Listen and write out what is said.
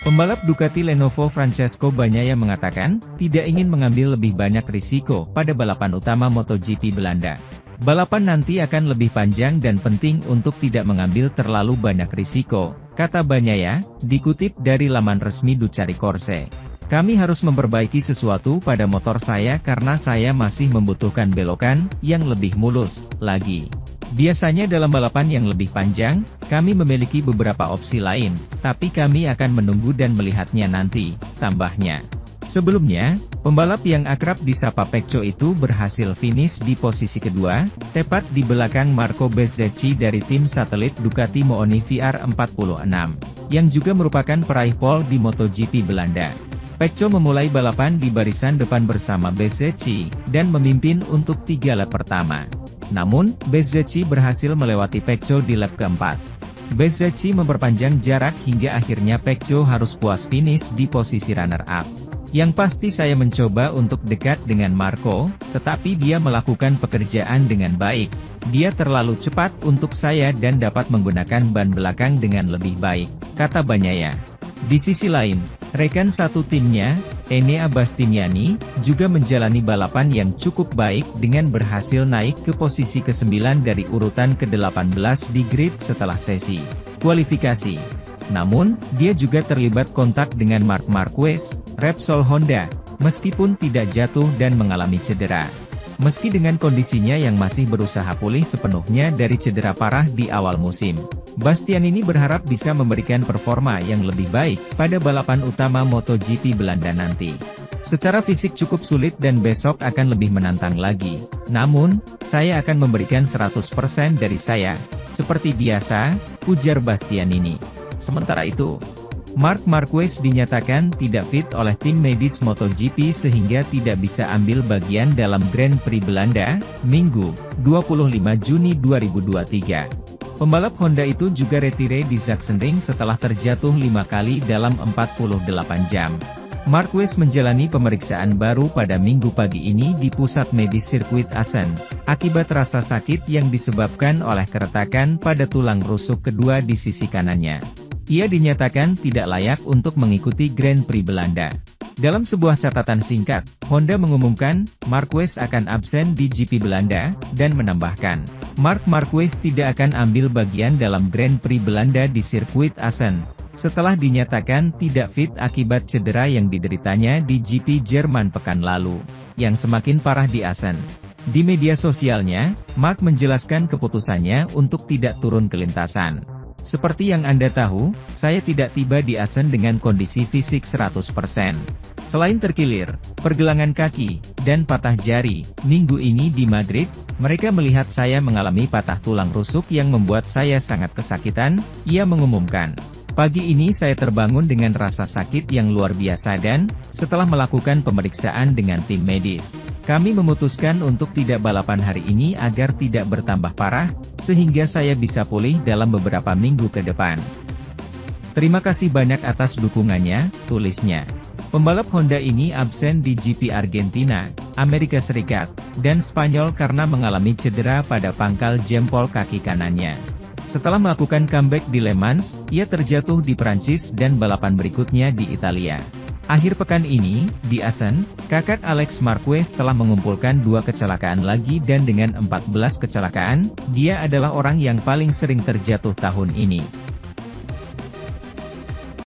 Pembalap Ducati Lenovo Francesco Bagnaia mengatakan, tidak ingin mengambil lebih banyak risiko pada balapan utama MotoGP Belanda. Balapan nanti akan lebih panjang dan penting untuk tidak mengambil terlalu banyak risiko, kata Bagnaia, dikutip dari laman resmi Ducati Corse. Kami harus memperbaiki sesuatu pada motor saya karena saya masih membutuhkan belokan yang lebih mulus lagi. Biasanya dalam balapan yang lebih panjang, kami memiliki beberapa opsi lain, tapi kami akan menunggu dan melihatnya nanti, tambahnya. Sebelumnya, pembalap yang akrab disapa Pecco itu berhasil finish di posisi kedua, tepat di belakang Marco Bezzecchi dari tim satelit Ducati Mooni VR46, yang juga merupakan peraih pole di MotoGP Belanda. Pecco memulai balapan di barisan depan bersama Bezzecchi, dan memimpin untuk 3 lap pertama. Namun, Bezzecchi berhasil melewati Pecco di lap keempat. Bezzecchi memperpanjang jarak hingga akhirnya Pecco harus puas finish di posisi runner-up. Yang pasti saya mencoba untuk dekat dengan Marco, tetapi dia melakukan pekerjaan dengan baik. Dia terlalu cepat untuk saya dan dapat menggunakan ban belakang dengan lebih baik, kata Bagnaia. Di sisi lain, rekan satu timnya, Enea Bastianini, juga menjalani balapan yang cukup baik dengan berhasil naik ke posisi ke-9 dari urutan ke-18 di grid setelah sesi kualifikasi. Namun, dia juga terlibat kontak dengan Marc Marquez, Repsol Honda, meskipun tidak jatuh dan mengalami cedera. Meski dengan kondisinya yang masih berusaha pulih sepenuhnya dari cedera parah di awal musim, Bastianini berharap bisa memberikan performa yang lebih baik pada balapan utama MotoGP Belanda nanti. Secara fisik cukup sulit dan besok akan lebih menantang lagi. Namun, saya akan memberikan 100% dari saya, seperti biasa, ujar Bastianini. Sementara itu, Marc Marquez dinyatakan tidak fit oleh tim medis MotoGP sehingga tidak bisa ambil bagian dalam Grand Prix Belanda, Minggu, 25 Juni 2023. Pembalap Honda itu juga retire di Sachsenring setelah terjatuh 5 kali dalam 48 jam. Marquez menjalani pemeriksaan baru pada Minggu pagi ini di pusat medis sirkuit Assen, akibat rasa sakit yang disebabkan oleh keretakan pada tulang rusuk kedua di sisi kanannya. Ia dinyatakan tidak layak untuk mengikuti Grand Prix Belanda. Dalam sebuah catatan singkat, Honda mengumumkan, Marquez akan absen di GP Belanda, dan menambahkan, Marc Marquez tidak akan ambil bagian dalam Grand Prix Belanda di sirkuit Assen, setelah dinyatakan tidak fit akibat cedera yang dideritanya di GP Jerman pekan lalu, yang semakin parah di Assen. Di media sosialnya, Marc menjelaskan keputusannya untuk tidak turun ke lintasan. Seperti yang Anda tahu, saya tidak tiba di Assen dengan kondisi fisik 100%. Selain terkilir, pergelangan kaki, dan patah jari, minggu ini di Madrid, mereka melihat saya mengalami patah tulang rusuk yang membuat saya sangat kesakitan, ia mengumumkan. Pagi ini saya terbangun dengan rasa sakit yang luar biasa dan, setelah melakukan pemeriksaan dengan tim medis, kami memutuskan untuk tidak balapan hari ini agar tidak bertambah parah, sehingga saya bisa pulih dalam beberapa minggu ke depan. Terima kasih banyak atas dukungannya, tulisnya. Pembalap Honda ini absen di GP Argentina, Amerika Serikat, dan Spanyol karena mengalami cedera pada pangkal jempol kaki kanannya. Setelah melakukan comeback di Le Mans, ia terjatuh di Prancis dan balapan berikutnya di Italia. Akhir pekan ini, di Assen, kakak Alex Marquez telah mengumpulkan 2 kecelakaan lagi dan dengan 14 kecelakaan, dia adalah orang yang paling sering terjatuh tahun ini.